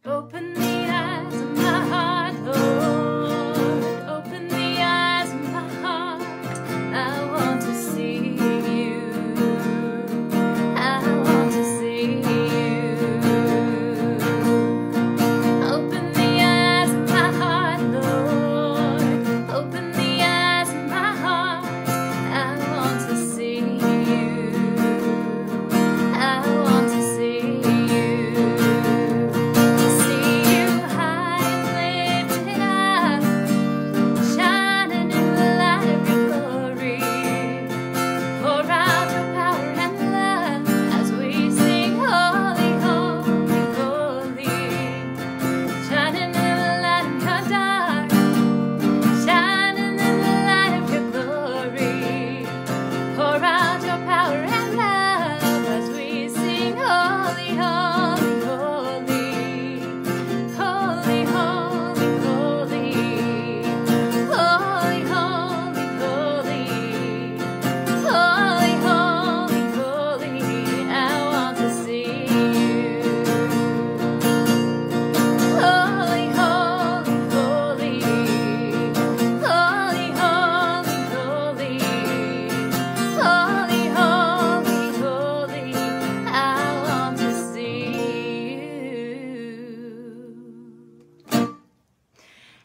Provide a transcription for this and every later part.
Open the eyes of my heart, Lord. Open the eyes of my heart. I want to see you. I want to see you. Open the eyes of my heart, Lord. Open the eyes of my heart. I want to see you. I want to see you.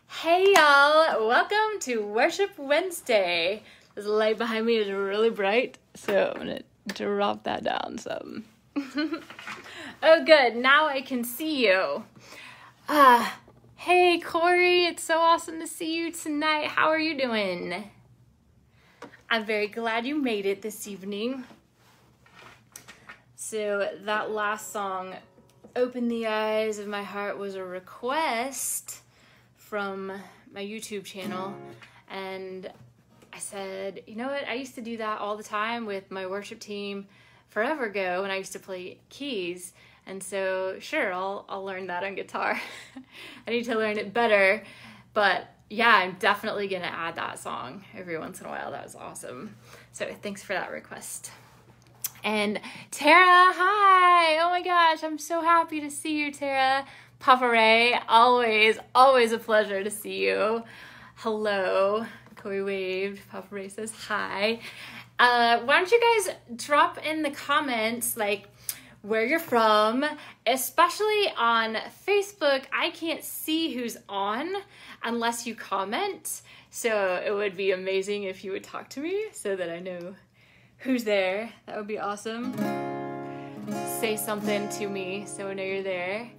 Hey y'all, welcome to Worship Wednesday. This light behind me is really bright, so I'm gonna drop that down some. Oh good, now I can see you. Hey Corey, it's so awesome to see you tonight. How are you doing? I'm very glad you made it this evening. So that last song, Open the Eyes of My Heart, was a request from my YouTube channel, and I said, you know what, I used to do that all the time with my worship team forever ago when I used to play keys, and so sure, I'll learn that on guitar. I need to learn it better, but yeah, I'm definitely gonna add that song every once in a while. That was awesome. So thanks for that request. And Tara, hi! Oh my gosh, I'm so happy to see you, Tara. Papa Ray, always a pleasure to see you. Hello. Corey waved. Papa Ray says hi. Why don't you guys drop in the comments, like, where you're from, especially on Facebook. I can't see who's on unless you comment, so it would be amazing if you would talk to me so that I know who's there. That would be awesome. Say something to me so I know you're there.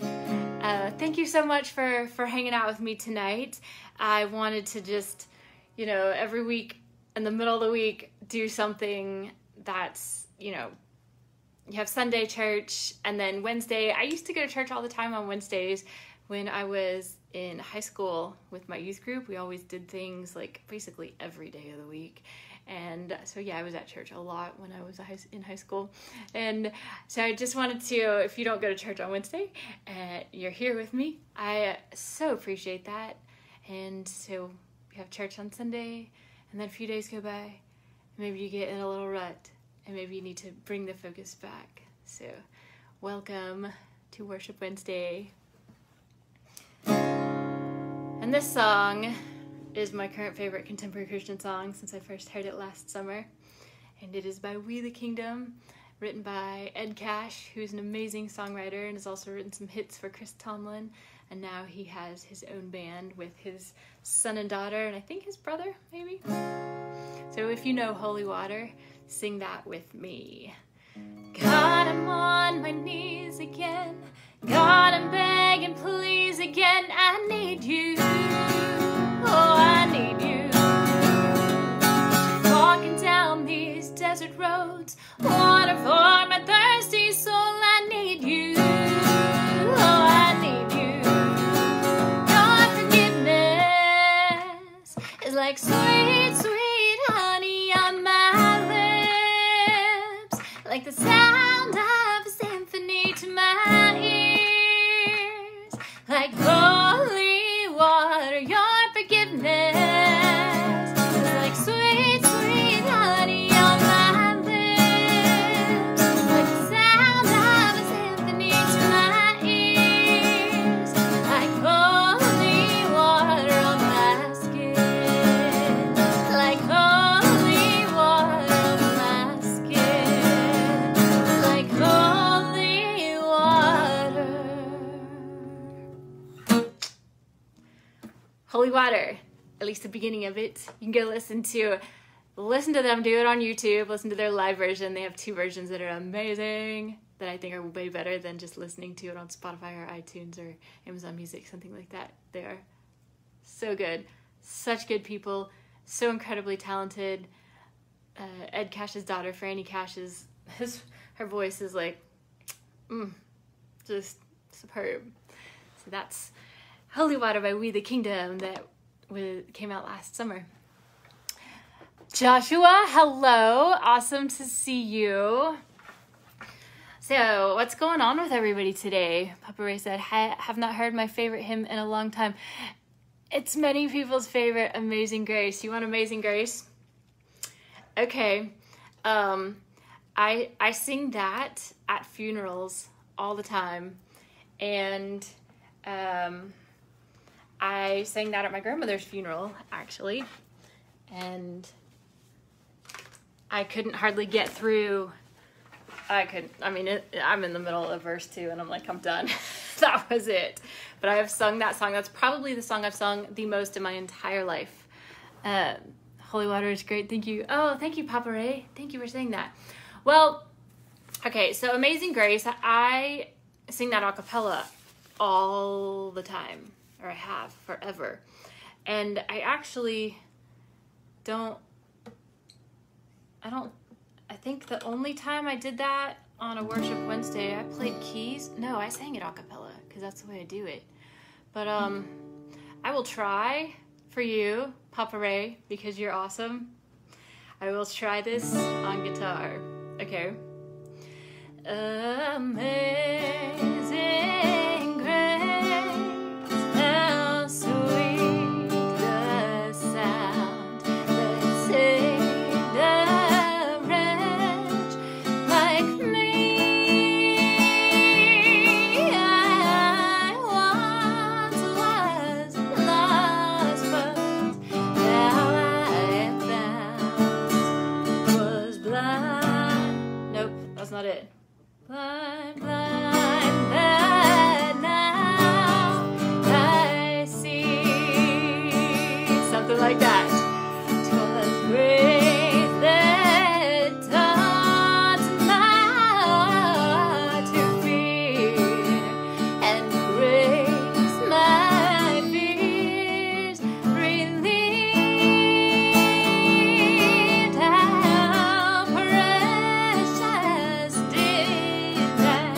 Thank you so much for hanging out with me tonight. I wanted to just, you know, every week in the middle of the week do something that's, you know, you have Sunday church, and then Wednesday. I used to go to church all the time on Wednesdays when I was in high school with my youth group. We always did things like basically every day of the week. And so, yeah, I was at church a lot when I was in high school. And so I just wanted to, if you don't go to church on Wednesday, you're here with me. I so appreciate that. And so we have church on Sunday, and then a few days go by, and maybe you get in a little rut, and maybe you need to bring the focus back. So welcome to Worship Wednesday. And this song is my current favorite contemporary Christian song since I first heard it last summer. And it is by WeTheKingdom, written by Ed Cash, who's an amazing songwriter and has also written some hits for Chris Tomlin. And now he has his own band with his son and daughter, and I think his brother, maybe. So if you know HolyWater, sing that with me. God, I'm on my knees again. God, I'm begging, please again. I need you. Oh, I need you. Walking down these desert roads, water for my thirsty soul. I need you. Oh, I need you. Your forgiveness is like sweet, sweet honey on my lips, like the sound of a symphony to my ears, like holy water. Your forgiveness is like sweet, sweet honey on my lips, like the sound of a symphony to my ears, HolyWater, at least the beginning of it. You can go listen to them do it on YouTube, listen to their live version. They have 2 versions that are amazing, that I think are way better than just listening to it on Spotify or iTunes or Amazon Music, something like that. They are so good. Such good people, so incredibly talented. Ed Cash's daughter, Franny Cash, her voice is like, just superb. So that's HolyWater by WeTheKingdom that came out last summer. Joshua, hello. Awesome to see you. So, what's going on with everybody today? Papa Ray said, have not heard my favorite hymn in a long time. It's many people's favorite, Amazing Grace. You want Amazing Grace? Okay. I sing that at funerals all the time. And I sang that at my grandmother's funeral, actually. And I couldn't hardly get through. I'm in the middle of verse 2 and I'm like, I'm done. That was it. But I have sung that song. That's probably the song I've sung the most in my entire life. HolyWater is great. Thank you. Oh, thank you, Papa Ray. Thank you for saying that. Well, okay, so Amazing Grace, I sing that a cappella all the time, or I have forever. And I actually I think the only time I did that on a Worship Wednesday, I played keys. No, I sang it a cappella because that's the way I do it. But I will try for you, Papa Ray, because you're awesome. I will try this on guitar. Okay. Amazing grace, how sweet the sound that saved a wretch like me. I once was lost, but now I am found. Was blind. Nope, that's not it. Blind, blind, but now I see. Something like that. 'Twas grace that taught my heart to fear, and grace my fears relieved. How precious did that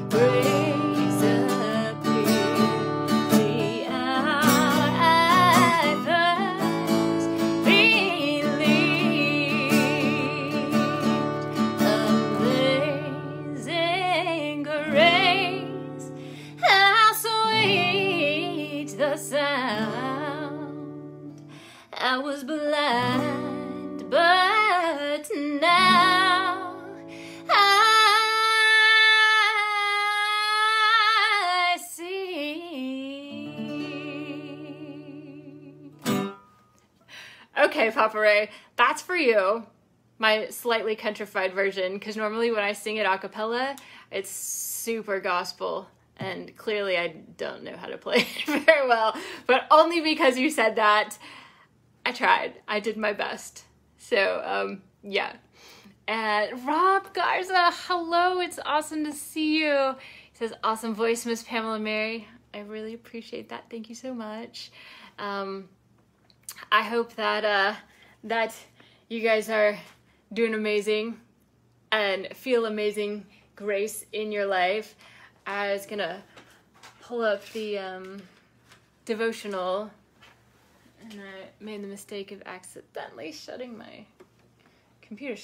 grace appear the hour I first believed. Amazing grace, how sweet the sound. I was blind, but now I see. Okay, Papa Ray, that's for you. My slightly countrified version, because normally when I sing it a cappella, it's super gospel. And clearly I don't know how to play it very well, but only because you said that, I tried. I did my best. So, yeah. And Rob Garza, hello, it's awesome to see you. He says, awesome voice, Miss Pamela Mary. I really appreciate that. Thank you so much. I hope that that you guys are doing amazing and feel amazing grace in your life. I was gonna pull up the devotional, and I made the mistake of accidentally shutting my computer.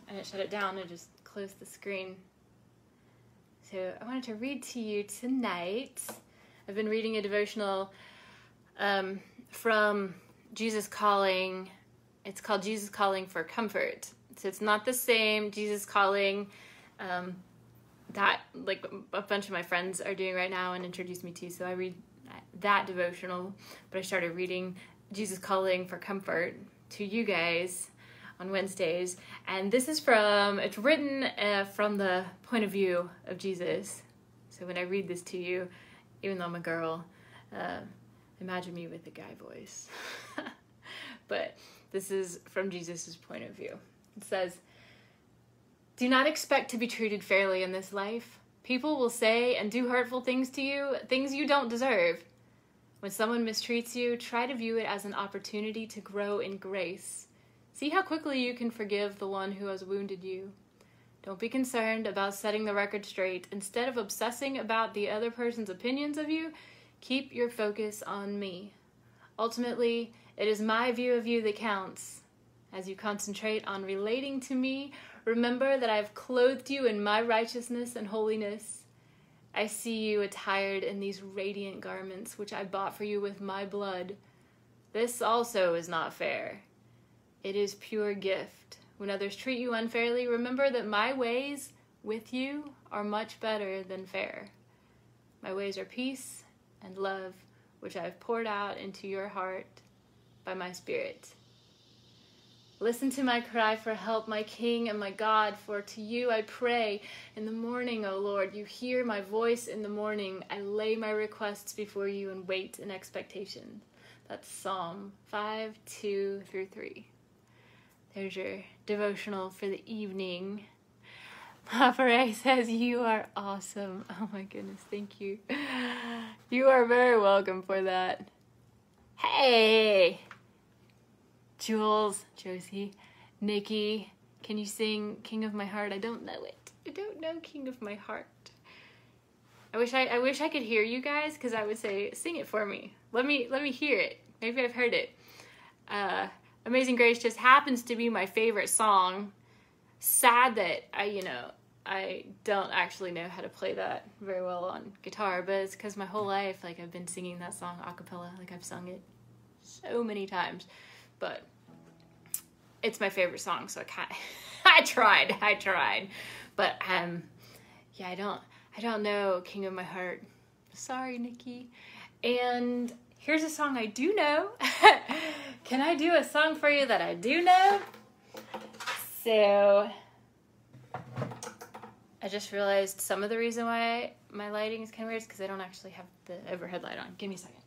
I didn't shut it down, I just closed the screen. So I wanted to read to you tonight. I've been reading a devotional from Jesus Calling. It's called Jesus Calling for Comfort. So it's not the same Jesus Calling that like a bunch of my friends are doing right now and introduced me to. So I read that devotional, but I started reading Jesus Calling for Comfort to you guys on Wednesdays. And this is it's written from the point of view of Jesus. So when I read this to you, even though I'm a girl, Imagine me with a guy voice. But this is from Jesus' point of view. It says, "Do not expect to be treated fairly in this life. People will say and do hurtful things to you, things you don't deserve. When someone mistreats you, try to view it as an opportunity to grow in grace. See how quickly you can forgive the one who has wounded you. Don't be concerned about setting the record straight. Instead of obsessing about the other person's opinions of you, keep your focus on me. Ultimately, it is my view of you that counts. As you concentrate on relating to me, remember that I have clothed you in my righteousness and holiness. I see you attired in these radiant garments, which I bought for you with my blood. This also is not fair. It is pure gift. When others treat you unfairly, remember that my ways with you are much better than fair. My ways are peace and love, which I have poured out into your heart by my Spirit. Listen to my cry for help, my King and my God, for to you I pray in the morning, O Lord. You hear my voice in the morning. I lay my requests before you and wait in expectation." That's Psalm 5, 2 through 3. There's your devotional for the evening. Papa Ray says, "You are awesome." Oh my goodness, thank you. You are very welcome for that. Hey! Jules, Josie, Nikki, can you sing King of My Heart? I don't know it. I don't know King of My Heart. I wish I could hear you guys, because I would say, sing it for me. Let me hear it. Maybe I've heard it. Amazing Grace just happens to be my favorite song. Sad that I don't actually know how to play that very well on guitar, but it's because my whole life, like, I've been singing that song a cappella. Like, I've sung it so many times. But it's my favorite song, so I tried. But yeah, I don't know King of My Heart. Sorry, Nikki. And here's a song I do know. Can I do a song for you that I do know? So I just realized some of the reason why my lighting is kind of weird is because I don't actually have the overhead light on. Give me a second.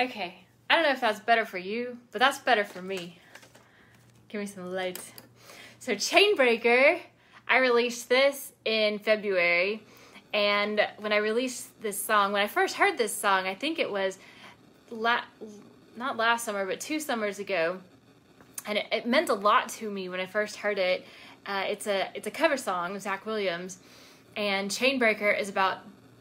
Okay, I don't know if that's better for you, but that's better for me. Give me some lights. So ChainBreaker, I released this in February, and when I released this song, when I first heard this song, I think it was not last summer, but 2 summers ago, and it meant a lot to me when I first heard it. It's a cover song of Zach Williams, and ChainBreaker is about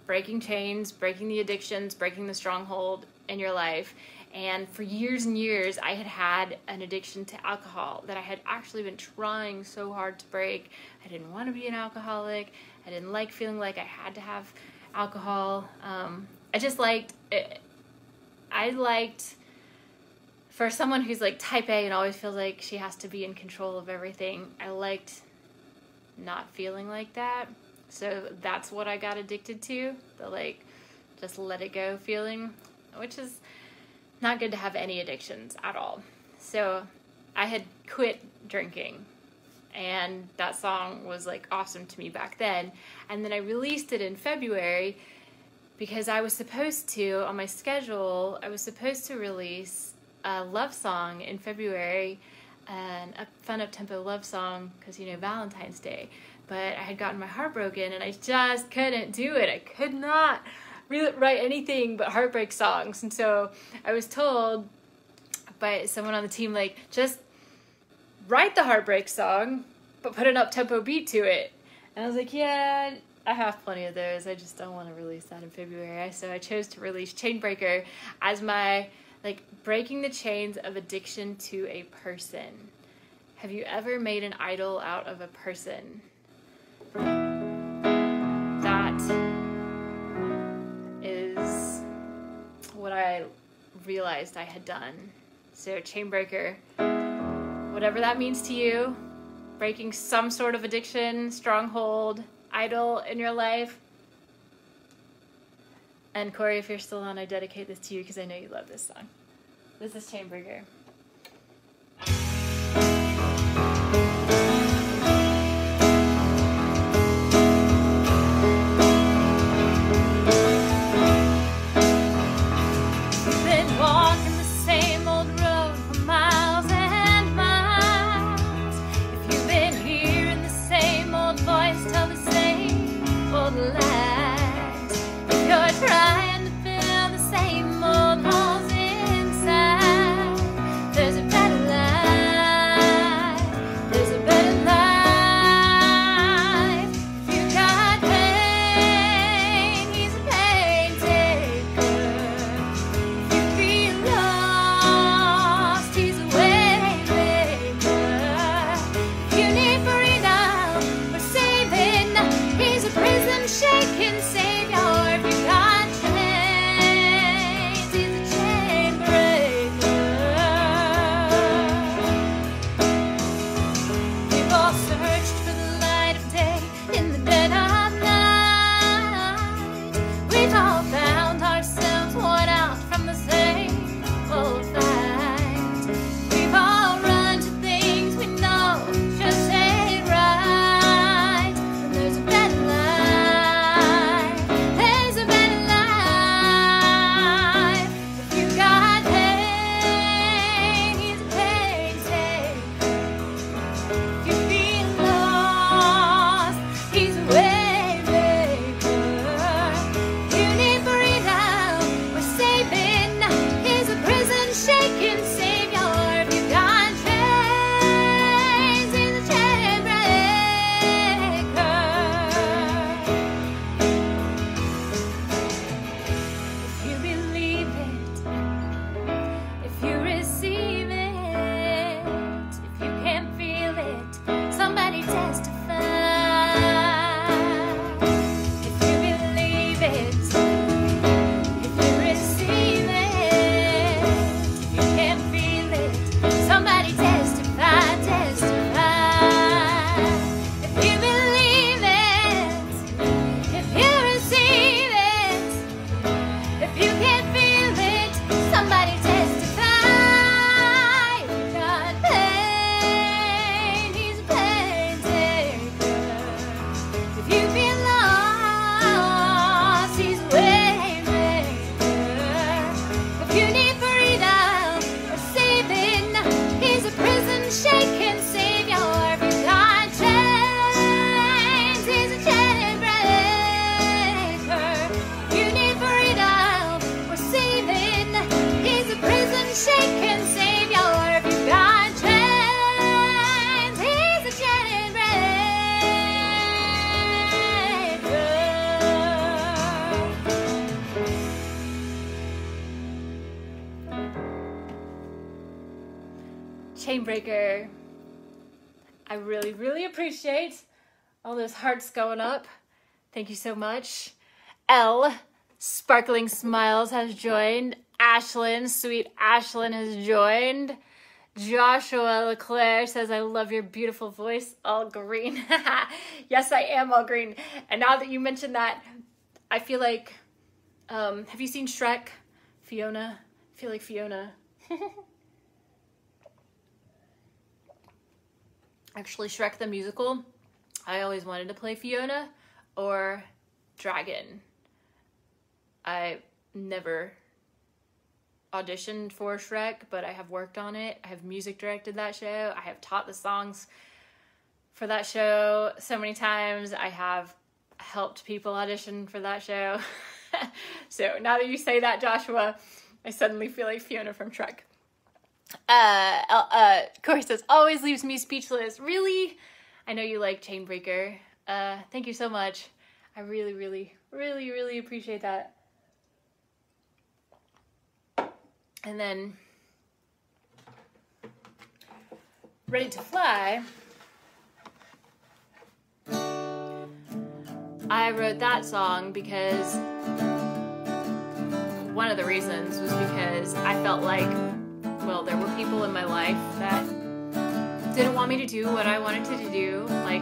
breaking chains, breaking the addictions, breaking the stronghold in your life. And for years and years, I had an addiction to alcohol that I had actually been trying so hard to break. I didn't want to be an alcoholic. I didn't like feeling like I had to have alcohol. I just liked it. I liked, for someone who's like type A and always feels like she has to be in control of everything, I liked not feeling like that. So that's what I got addicted to, the like just let it go feeling, which is not good to have any addictions at all. So I had quit drinking, and that song was like awesome to me back then. And then I released it in February because I was supposed to, on my schedule, I was supposed to release a love song in February, and a fun up-tempo love song because, Valentine's Day. But I had gotten my heart broken and I just couldn't do it. I could not really write anything but heartbreak songs. And so I was told by someone on the team, like, just write the heartbreak song, but put an up-tempo beat to it. And I was like, yeah, I have plenty of those. I just don't want to release that in February. So I chose to release ChainBreaker as my, like, breaking the chains of addiction to a person. Have you ever made an idol out of a person? That is what I realized I had done. So ChainBreaker, whatever that means to you, breaking some sort of addiction, stronghold, idol in your life. And Corey, if you're still on, I dedicate this to you because I know you love this song. This is ChainBreaker. ChainBreaker. I really, really appreciate all those hearts going up. Thank you so much. Sparkling Smiles has joined. Ashlyn, sweet Ashlyn has joined. Joshua LeClaire says, I love your beautiful voice, all green. Yes, I am all green. And now that you mentioned that, I feel like, have you seen Shrek? Fiona? I feel like Fiona. Actually, Shrek the musical, I always wanted to play Fiona or Dragon. I never auditioned for Shrek, but I have worked on it. I have music directed that show. I have taught the songs for that show so many times. I have helped people audition for that show. So now that you say that, Joshua, I suddenly feel like Fiona from Shrek. Corey says, always leaves me speechless. Really? I know you like ChainBreaker. Thank you so much. I really, really, really, really appreciate that. And then ReadyToFly, I wrote that song because one of the reasons was because I felt like, well, there were people in my life that didn't want me to do what I wanted to do, like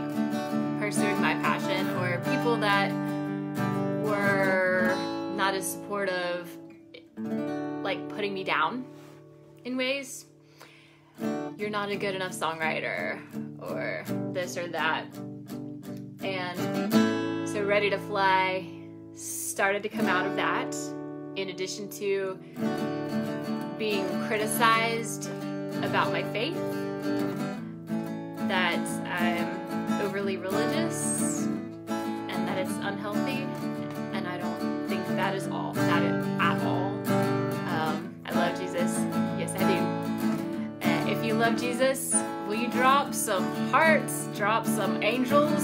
pursuing my passion, or people that were not as supportive, like putting me down in ways. You're not a good enough songwriter, or this or that. And so ReadyToFly started to come out of that, in addition to being criticized about my faith, that I'm overly religious and that it's unhealthy, and I don't think that is all, that is at all. I love Jesus. Yes, I do. If you love Jesus, will you drop some hearts, drop some angels,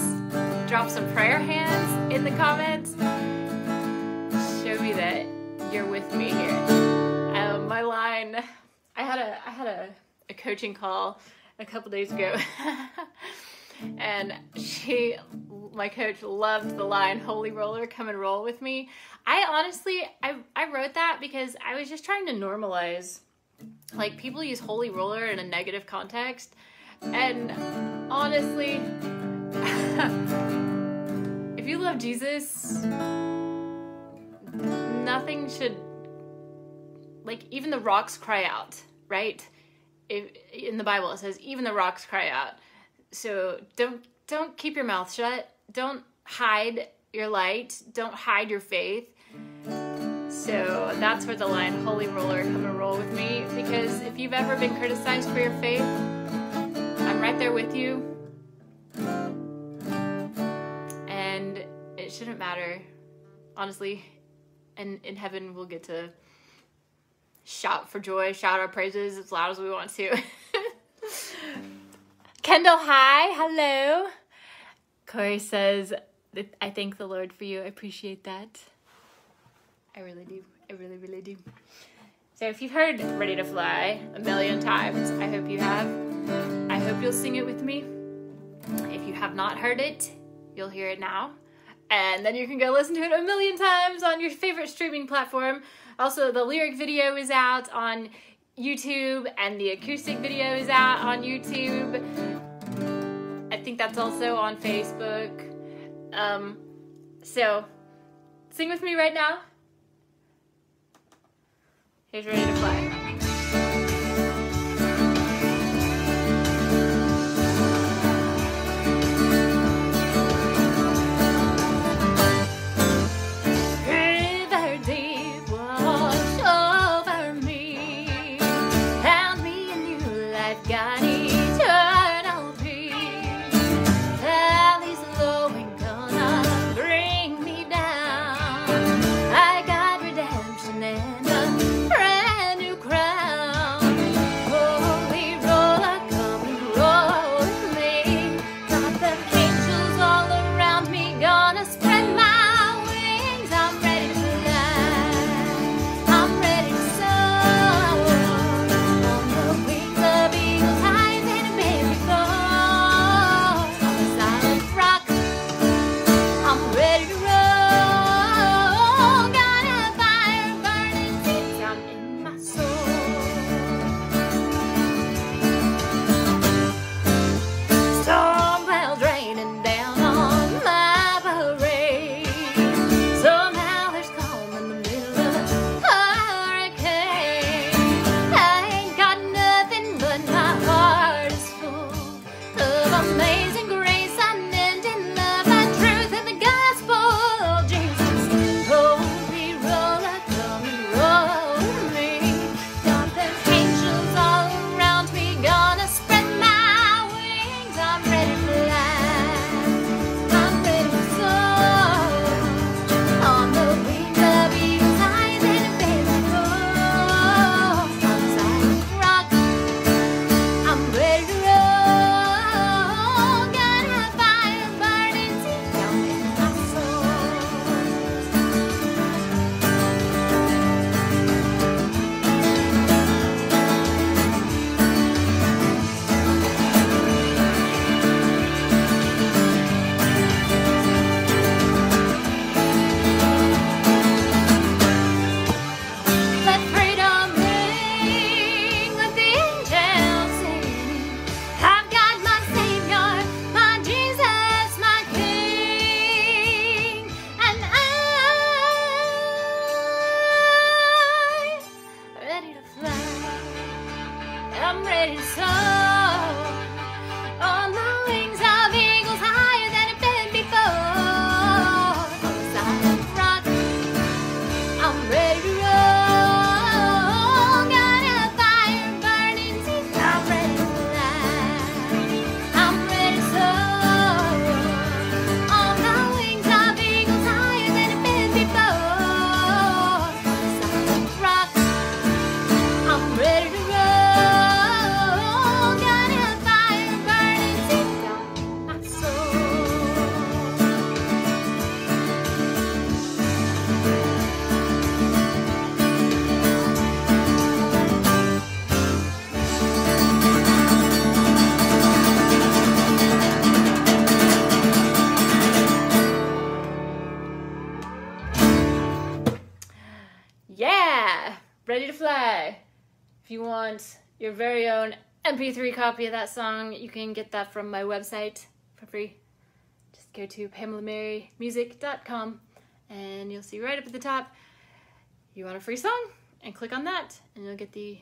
drop some prayer hands in the comments? Show me that you're with me here. My line, I had a coaching call a couple days ago, and my coach loved the line, "Holy roller, come and roll with me." I honestly wrote that because I was just trying to normalize, like, people use holy roller in a negative context, and honestly, if you love Jesus, nothing should, like, even the rocks cry out, right? In the Bible it says even the rocks cry out. So don't keep your mouth shut. Don't hide your light. Don't hide your faith. So that's where the line, holy roller, come and roll with me. Because if you've ever been criticized for your faith, I'm right there with you. And it shouldn't matter, honestly. And in heaven we'll get to shout for joy, shout our praises as loud as we want to. Kendall, hi, hello. Corey says, I thank the Lord for you. I appreciate that. I really do. I really, really do. So if you've heard ReadyToFly a million times, I hope you have. I hope you'll sing it with me. If you have not heard it, you'll hear it now. And then you can go listen to it a million times on your favorite streaming platform. Also, the lyric video is out on YouTube, and the acoustic video is out on YouTube. I think that's also on Facebook. So, sing with me right now. Here's ReadyToFly. Redemption and a brand new If you want your very own MP3 copy of that song, you can get that from my website for free. Just go to pamelamarymusic.com and you'll see right up at the top, you want a free song, and click on that and you'll get the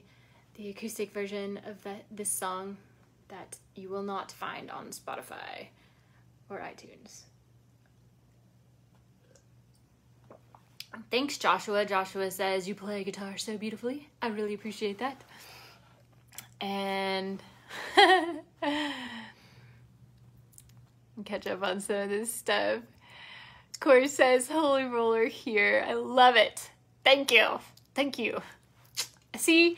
acoustic version of this song that you will not find on Spotify or iTunes. Thanks, Joshua. Joshua says, you play guitar so beautifully. I really appreciate that. And catch up on some of this stuff. Corey says, Holy Roller here. I love it. Thank you. Thank you. See,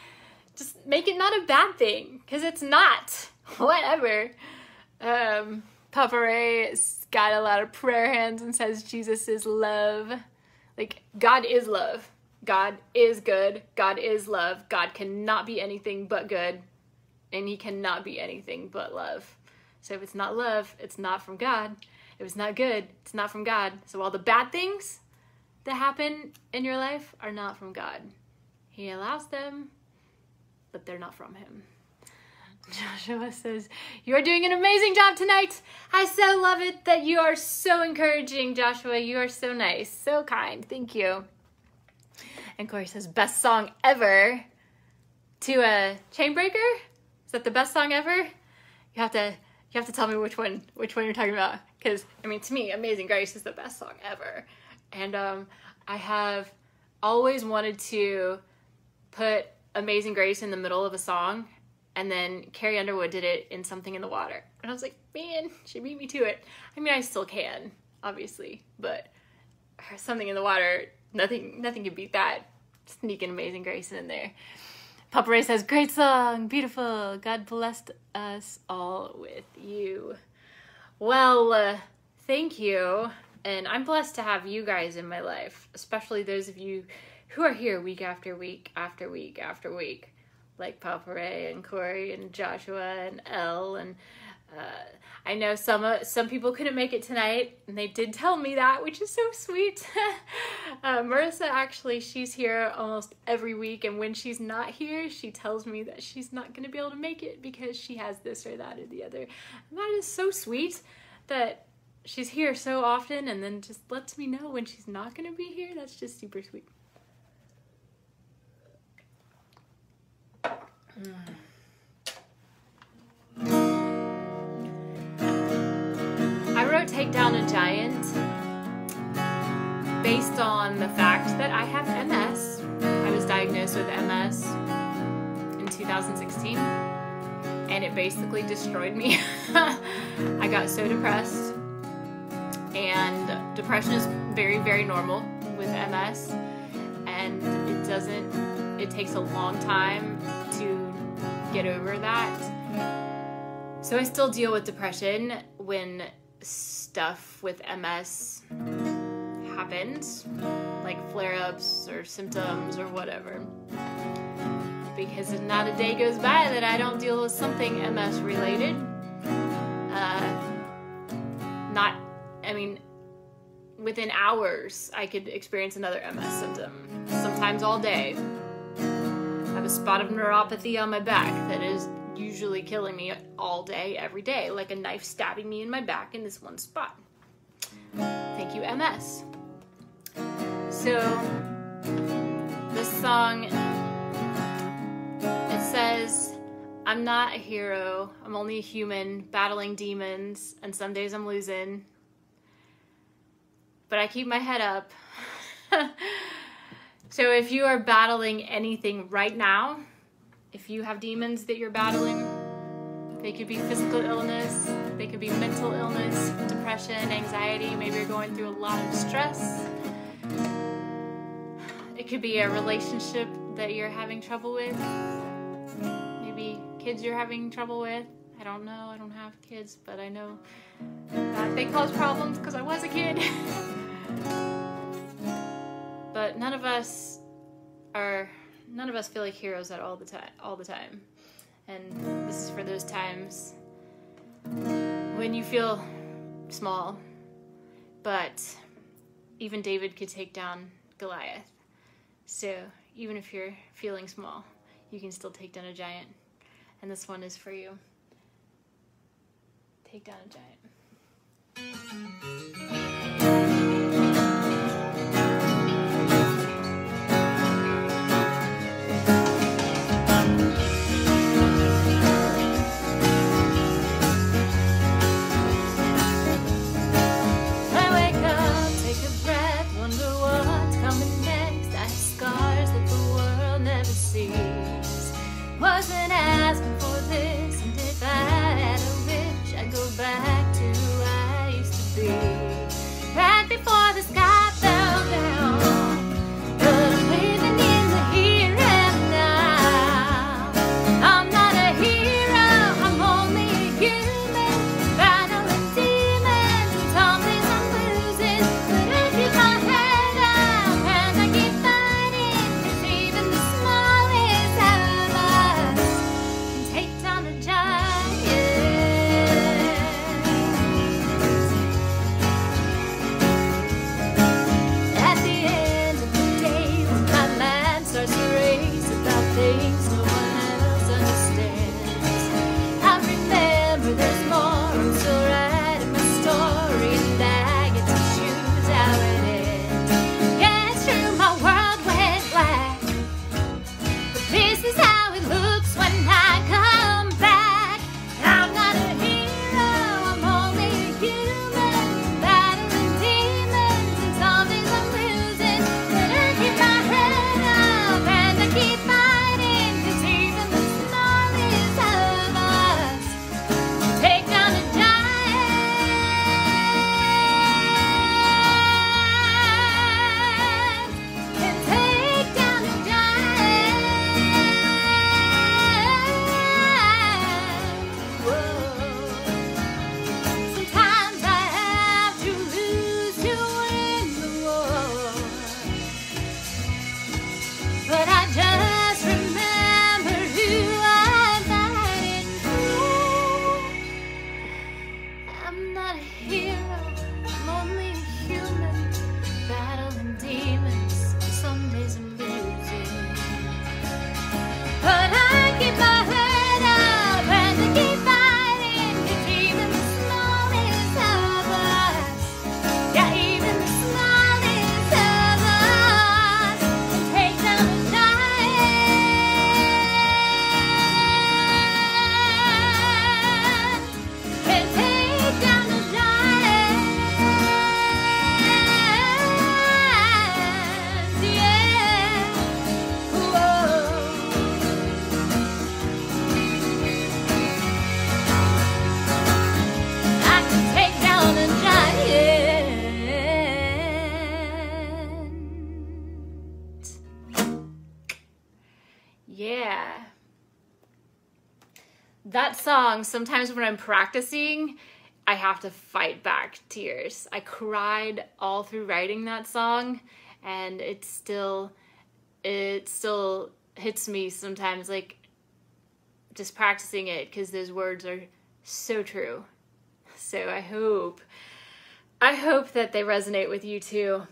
just make it not a bad thing, because it's not. Whatever. Papa Ray's got a lot of prayer hands and says Jesus is love. Like, God is love. God is good. God is love. God cannot be anything but good. And he cannot be anything but love. So if it's not love, it's not from God. If it's not good, it's not from God. So all the bad things that happen in your life are not from God. He allows them, but they're not from him. Joshua says, you are doing an amazing job tonight. I so love it that you are so encouraging, Joshua. You are so nice, so kind. Thank you. And Corey says, best song ever to a ChainBreaker? Is that the best song ever? You have to tell me which one you're talking about. Because, I mean, to me, Amazing Grace is the best song ever. And I have always wanted to put Amazing Grace in the middle of a song, and then Carrie Underwood did it in Something in the Water. And I was like, man, she beat me to it. I mean, I still can, obviously, but Something in the Water, nothing can beat that. Sneaking Amazing Grace in there. Papa Ray says, great song, beautiful. God blessed us all with you. Well, thank you. And I'm blessed to have you guys in my life, especially those of you who are here week after week after week after week, like Papa Ray and Corey and Joshua and Elle. And I know some people couldn't make it tonight, and they did tell me that, which is so sweet. Marissa, actually, she's here almost every week, and when she's not here, she tells me that she's not going to be able to make it because she has this or that or the other. And that is so sweet that she's here so often and then just lets me know when she's not going to be here. That's just super sweet. I wrote TakeDownAGiant based on the fact that I have MS. I was diagnosed with MS in 2016, and it basically destroyed me. I got so depressed, and depression is very, very normal with MS, and it takes a long time to get over that. So I still deal with depression when stuff with MS happens, like flare-ups or symptoms or whatever, because not a day goes by that I don't deal with something MS related. Within hours I could experience another MS symptom, sometimes all day. I have a spot of neuropathy on my back that is usually killing me all day, every day, like a knife stabbing me in my back in this one spot. Thank you, MS. So, this song, it says, I'm not a hero, I'm only a human battling demons, and some days I'm losing, but I keep my head up. So if you are battling anything right now, if you have demons that you're battling, they could be physical illness, they could be mental illness, depression, anxiety, maybe you're going through a lot of stress. It could be a relationship that you're having trouble with, maybe kids you're having trouble with. I don't know, I don't have kids, but I know that they cause problems because I was a kid. But none of us feel like heroes all the time. And this is for those times when you feel small, but even David could take down Goliath. So even if you're feeling small, you can still take down a giant. And this one is for you. Take down a giant. Wasn't asking for this, and if I had a wish, I'd go back to who I used to be. Back before the sky fell down, but I'm living in the here and now. I'm not a hero, I'm only a human, battling demons, and some days I'm losing, but I keep my head up and I keep fighting, 'cause even the smallest of us can take down a giant. At the end of the day, when my mind starts to race about things no one else understands, I remember there's more. I'm still writing my story, and I get to choose how it ends. Yeah, it's true, my world went black, but this is how it looks when I come back. I'm not a hero, I'm only a human, battling demons, and some days I'm losing, but I keep my head up and I keep fighting, 'cause even the smallest of us can take down a giant, can take down a giant. Whoa. Sometimes I have to lose to win the war, but I just remember who I'm fighting for. I'm not a hero, I'm only a human, battling demons, some days I'm losing, but I keep my head up and I keep fighting, 'cause even the smallest of us, yeah, even the smallest of us can take down a giant, can take down a giant, yeah, whoa. I can take down a giant. Yeah. That song, sometimes when I'm practicing, I have to fight back tears. I cried all through writing that song, and it still hits me sometimes, like, just practicing it, because those words are so true. So I hope that they resonate with you too.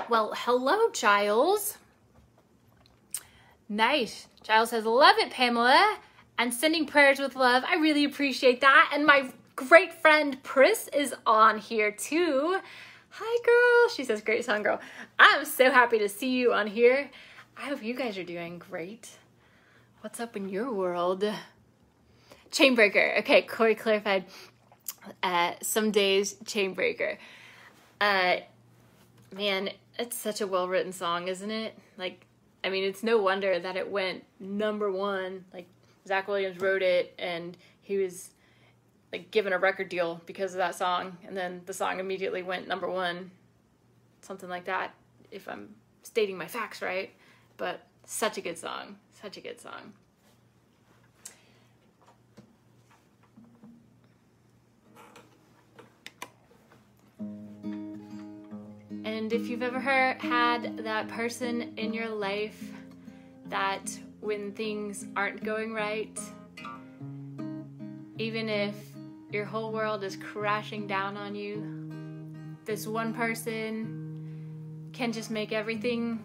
Well, hello, Giles. Nice. Giles says, love it, Pamela, and sending prayers with love. I really appreciate that. And my great friend Pris is on here too. Hi, girl. She says, great song, girl. I'm so happy to see you on here. I hope you guys are doing great. What's up in your world? ChainBreaker. Okay, Corey clarified. Some days, ChainBreaker. Man, it's such a well-written song, isn't it? Like, I mean, it's no wonder that it went #1. Like, Zach Williams wrote it, and he was, like, given a record deal because of that song, and then the song immediately went #1. Something like that, if I'm stating my facts right. But such a good song. Such a good song. And if you've ever had that person in your life that when things aren't going right, even if your whole world is crashing down on you, this one person can just make everything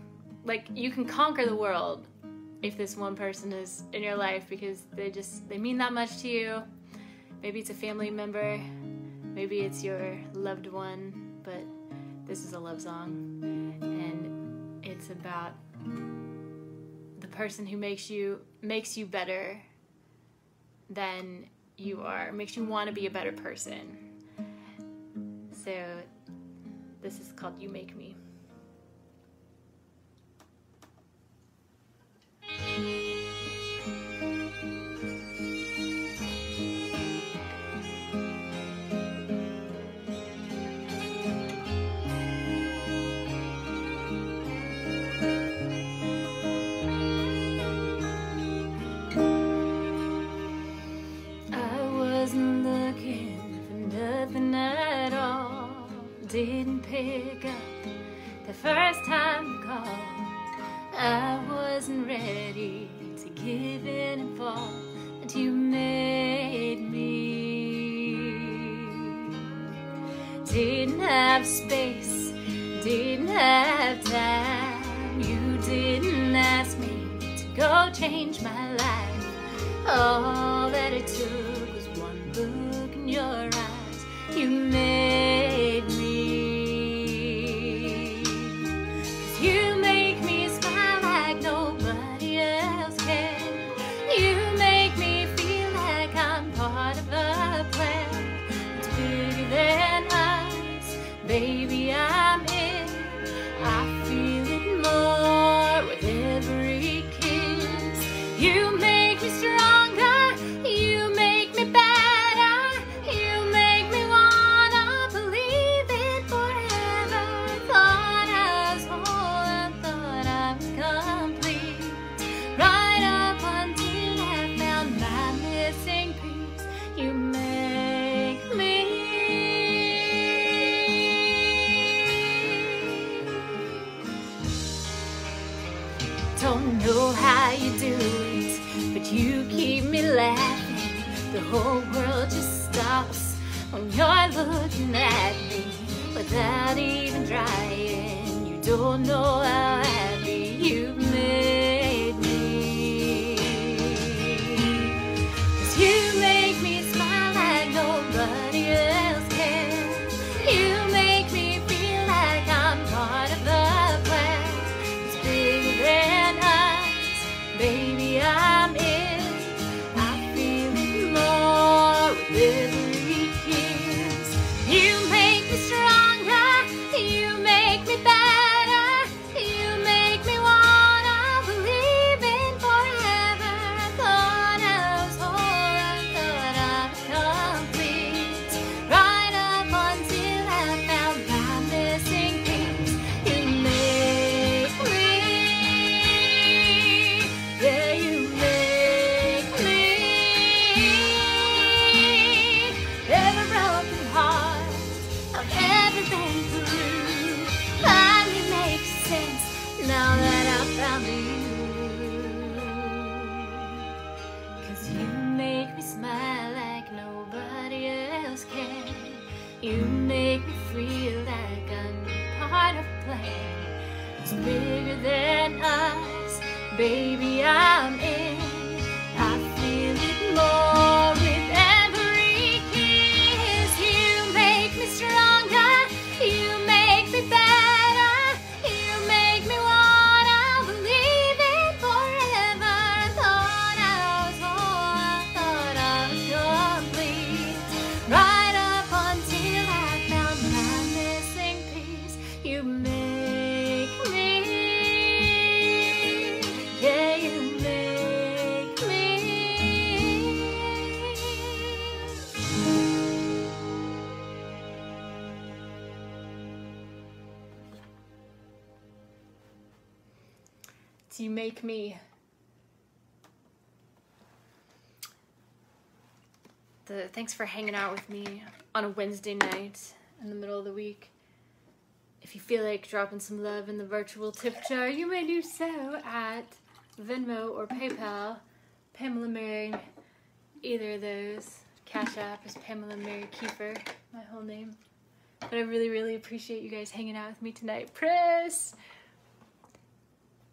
like, you can conquer the world if this one person is in your life, because they mean that much to you. Maybe it's a family member, maybe it's your loved one, but this is a love song, and it's about the person who makes you better than you are, makes you want to be a better person. So this is called You Make Me. Didn't pick up the first time you called. I wasn't ready to give in and fall, and you made me. Didn't have space, didn't have time. You didn't ask me to go change my life. All that it took was one look in your eyes. You made me. You make me smile like nobody else can. You make me feel like I'm part of a plan. It's bigger than us, baby, I'm in. I feel it more with every kiss. You make me stronger, you make me better. You make me wanna believe it forever. Thought I was whole, I thought I was complete, right up until I found my missing piece. You make me. Don't know how you do it, but you keep me laughing. The whole world just stops when you're looking at me without even trying. You don't know how happy you've made me. 'Cause you make me smile like nobody else can. You make me feel like I'm part of the plan. It's bigger than us, baby, I'm in. I feel it more with every kiss. You make me stronger, you make me better. You make me wanna believe in forever. I thought I was whole, I thought I was complete, right up until I found my missing piece. You make me, yeah, you make me. Every broken heart I've ever been through finally makes sense now that I found you. 'Cause you make me smile like nobody else can. You make me feel like I'm part of a plan. It's bigger than us, baby, I'm in. I feel it more with every kiss. You make me stronger, you make me better. You make me wanna believe it forever. I thought I was whole, I thought I was complete, right up until I found my missing piece. You make me, yeah, you make me. It's You Make Me. Thanks for hanging out with me on a Wednesday night in the middle of the week. If you feel like dropping some love in the virtual tip jar, you may do so at Venmo or PayPal. Pamela Mary, either of those. Cash App is Pamela Mary Kiefer, my whole name. But I really, really appreciate you guys hanging out with me tonight. Press!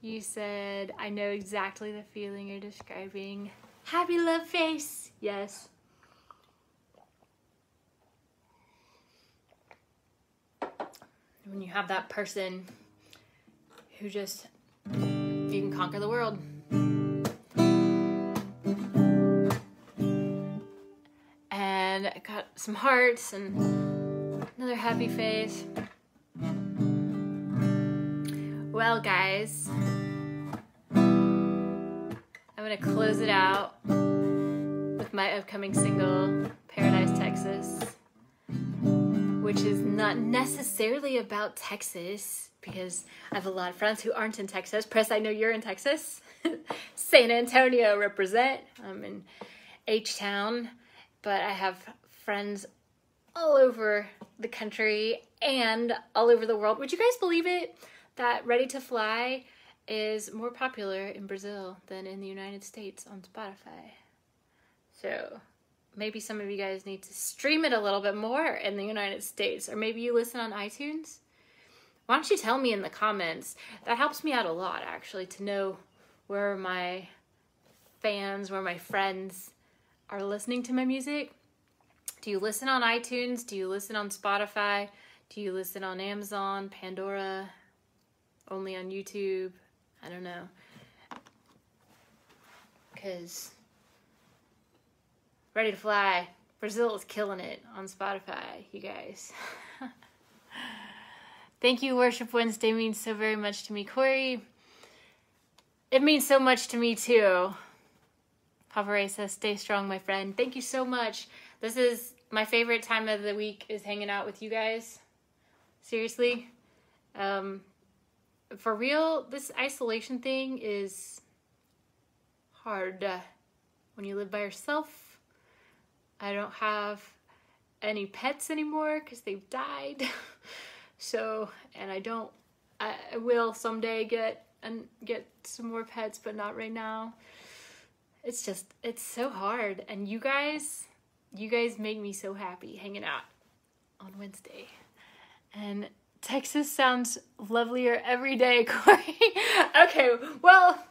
You said, I know exactly the feeling you're describing. Happy love face. Yes. When you have that person who just, you can conquer the world. And I got some hearts and another happy face. Well, guys, I'm gonna close it out with my upcoming single, Paradise, Texas, which is not necessarily about Texas, because I have a lot of friends who aren't in Texas. Press, I know you're in Texas. San Antonio represent. I'm in H-Town, but I have friends all over the country and all over the world. Would you guys believe it? That ReadyToFly is more popular in Brazil than in the United States on Spotify. So maybe some of you guys need to stream it a little bit more in the United States, or maybe you listen on iTunes. Why don't you tell me in the comments? That helps me out a lot, actually, to know where my fans, where my friends are listening to my music. Do you listen on iTunes? Do you listen on Spotify? Do you listen on Amazon, Pandora? Only on YouTube? I don't know. Because ReadyToFly, Brazil is killing it on Spotify, you guys. Thank you, Worship Wednesday means so very much to me. Corey, it means so much to me too. Pavare says, stay strong, my friend. Thank you so much. This is my favorite time of the week, is hanging out with you guys. Seriously. For real, this isolation thing is hard when you live by yourself. I don't have any pets anymore because they've died. So, and I will someday get some more pets, but not right now. It's so hard. And you guys make me so happy hanging out on Wednesday. And Texas sounds lovelier every day, Corey. Okay, well,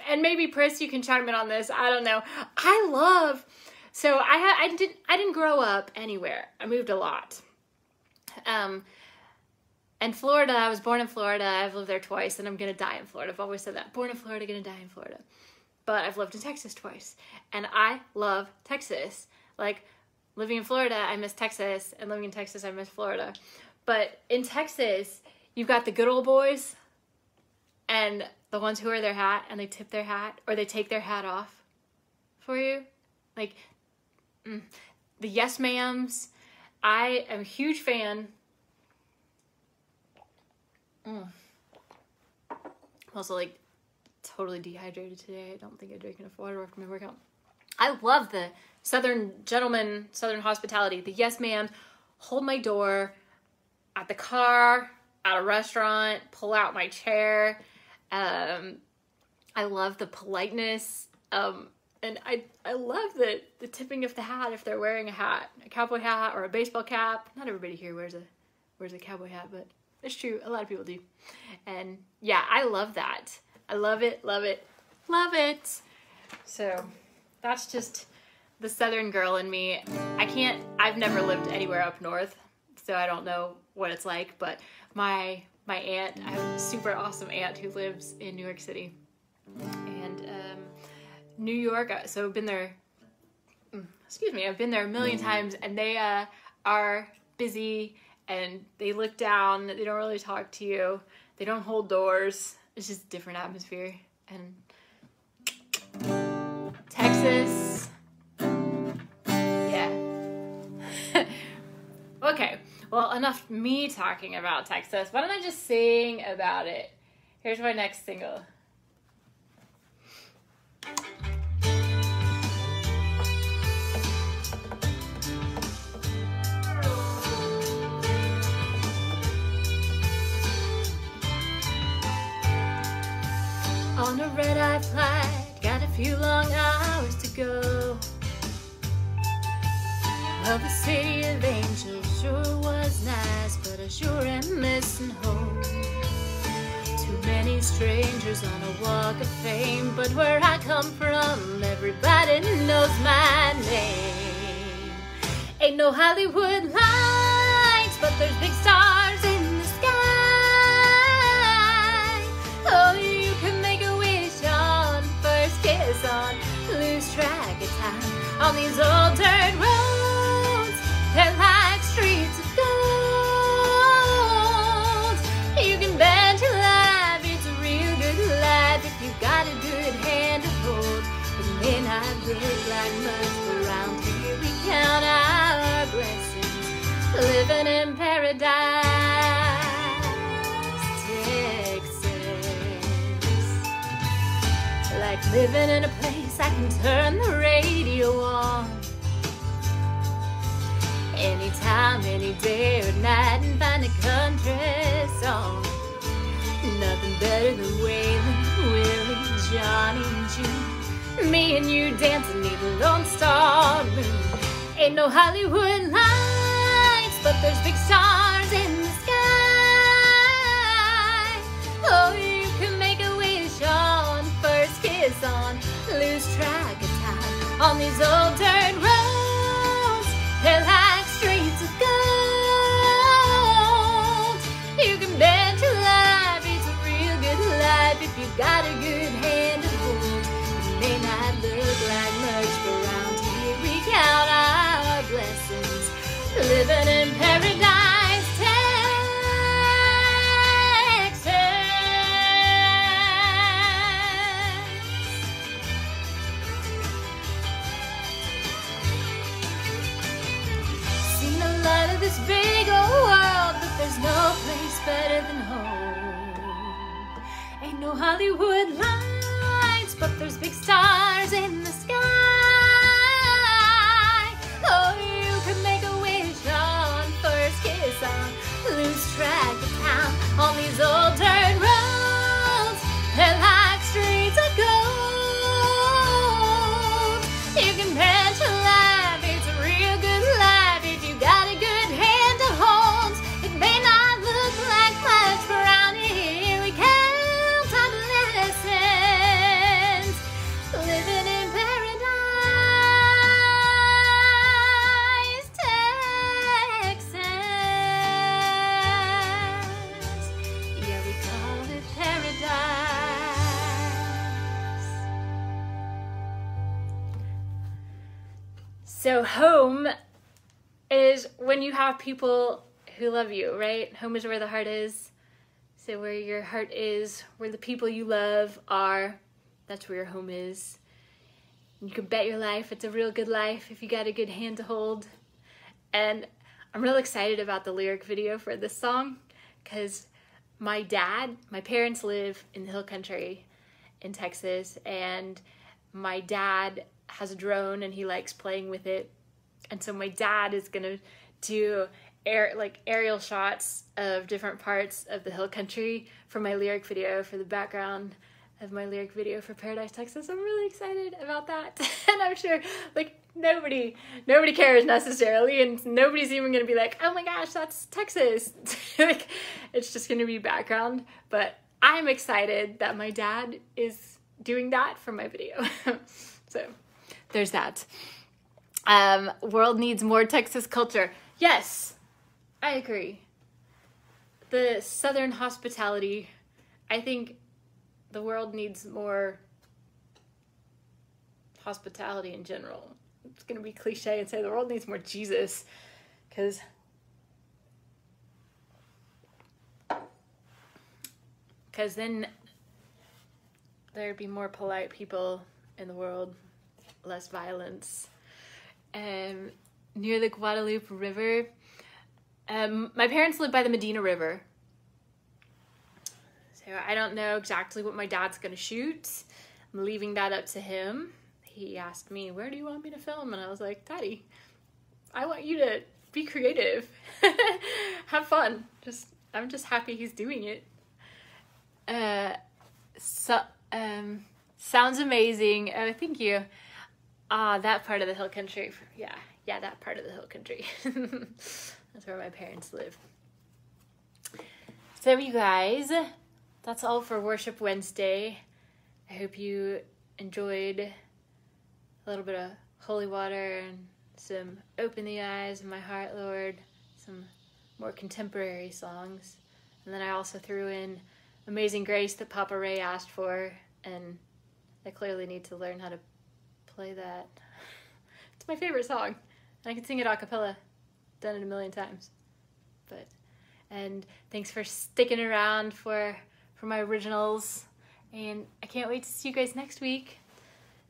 and maybe Pris, you can chime in on this. I don't know. So I didn't grow up anywhere. I moved a lot. And Florida, I was born in Florida. I've lived there twice, and I'm gonna die in Florida. I've always said that. Born in Florida, gonna die in Florida. But I've lived in Texas twice, and I love Texas. Like, living in Florida, I miss Texas, and living in Texas, I miss Florida. But in Texas, you've got the good old boys and the ones who wear their hat and they tip their hat, or they take their hat off for you. Like, the yes ma'ams. I am a huge fan. I'm also, like, totally dehydrated today. I don't think I drank enough water after my workout. I love the Southern gentleman, Southern hospitality. The yes ma'am, hold my door at the car, at a restaurant, pull out my chair. I love the politeness. And I love the tipping of the hat if they're wearing a hat, a cowboy hat or a baseball cap. Not everybody here wears a cowboy hat, but it's true. A lot of people do. And yeah, I love that. I love it, love it, love it. So that's just the Southern girl in me. I've never lived anywhere up north, so I don't know what it's like, but my aunt, I have a super awesome aunt who lives in New York City. And New York, so I've been there, I've been there a million times, and they are busy, and they look down, they don't really talk to you, they don't hold doors. It's just a different atmosphere. And Texas, yeah. Okay, well, enough me talking about Texas. Why don't I just sing about it? Here's my next single. On a red-eye flight, got a few long hours to go. Well, the city of angels sure was nice, but I sure am missing home. To Too many strangers on a walk of fame, but where I come from, everybody knows my name. Ain't no Hollywood lights, but there's big stars in the sky. Oh, you can make a wish on first kiss, on lose track of time, on these old dirt roads, they're like streets of gold. You can bet your life it's a real good life if you've got a good hand to hold. It may not look like much, but around here we count our blessings, living in Paradise, Texas. Like living in a place I can turn the radio on anytime, any day or night, and find a country song. Nothing better than Waylon, Willie, Johnny, and June. Me and you dancing neath the Lone Star moon. Ain't no Hollywood lights, but there's big stars in the sky. Oh, you can make a wish on first kiss, on lose track of time, on these old dirt roads, they're like streets of gold. You can bet your life it's a real good life if you've got a good hand to hold. It may not look like much, but around here we count our blessings, living in Paradise, Texas. Seen a lot of this big old world, but there's no place better than home. Ain't no Hollywood lights, but there's big stars in the sky. Oh, you can make a wish on first kiss, on lose track of time, on these old dirt roads, they're like streets of gold. You can bet your life it's a real good life if you got a good hand to hold. It may not look like much, but around here we count our blessings, living in Paradise, Texas. Yeah, we call it paradise. So home is when you have people who love you, right? Home is where the heart is. So where your heart is, where the people you love are, that's where your home is. You can bet your life it's a real good life if you got a good hand to hold. And I'm real excited about the lyric video for this song because my parents live in the hill country in Texas, and my dad has a drone and he likes playing with it. And so my dad is gonna do aerial shots of different parts of the hill country for my lyric video, for the background of my lyric video for Paradise, Texas. I'm really excited about that. And I'm sure like nobody cares necessarily, and nobody's even gonna be like, oh my gosh, that's Texas. Like, it's just gonna be background. But I'm excited that my dad is doing that for my video. So there's that. World needs more Texas culture. Yes, I agree. The Southern hospitality, I think the world needs more hospitality in general. It's going to be cliche and say the world needs more Jesus, because then there'd be more polite people in the world, less violence. Near the Guadalupe River, my parents live by the Medina River, so I don't know exactly what my dad's gonna shoot. I'm leaving that up to him. He asked me, where do you want me to film? And I was like, Daddy, I want you to be creative. Have fun. I'm just happy he's doing it. Sounds amazing. Oh, thank you. That part of the hill country. Yeah, that part of the hill country. That's where my parents live. So you guys, that's all for Worship Wednesday. I hope you enjoyed a little bit of holy water and some Open the Eyes of My Heart, Lord, some more contemporary songs. And then I also threw in Amazing Grace that Papa Ray asked for, and I clearly need to learn how to play that. It's my favorite song. I can sing it a cappella. Done it a million times. And thanks for sticking around for my originals. And I can't wait to see you guys next week.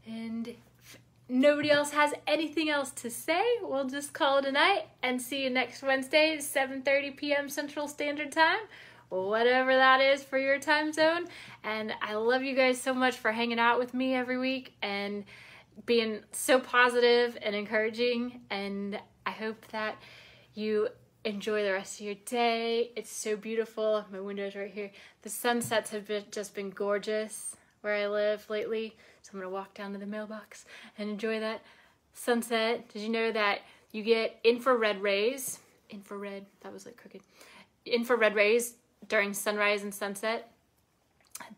And if nobody else has anything else to say, we'll just call it a night and see you next Wednesday at 7:30 p.m. Central Standard Time, whatever that is for your time zone. And I love you guys so much for hanging out with me every week and being so positive and encouraging. And I hope that you enjoy the rest of your day. It's so beautiful. My window's right here. The sunsets have just been gorgeous where I live lately. So I'm going to walk down to the mailbox and enjoy that sunset. Did you know that you get infrared rays? That was like crooked. Infrared rays during sunrise and sunset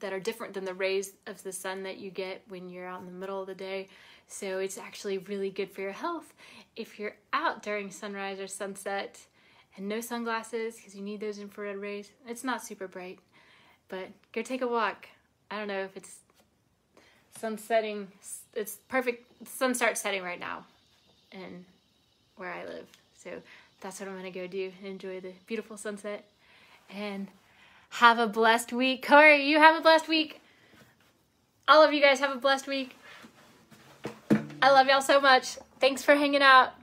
that are different than the rays of the sun that you get when you're out in the middle of the day. So it's actually really good for your health if you're out during sunrise or sunset. And no sunglasses, because you need those infrared rays. It's not super bright, but go take a walk. I don't know if it's sun setting. It's perfect. The sun starts setting right now and where I live. So that's what I'm going to go do and enjoy the beautiful sunset. And have a blessed week. Corey, you have a blessed week. All of you guys have a blessed week. I love y'all so much. Thanks for hanging out.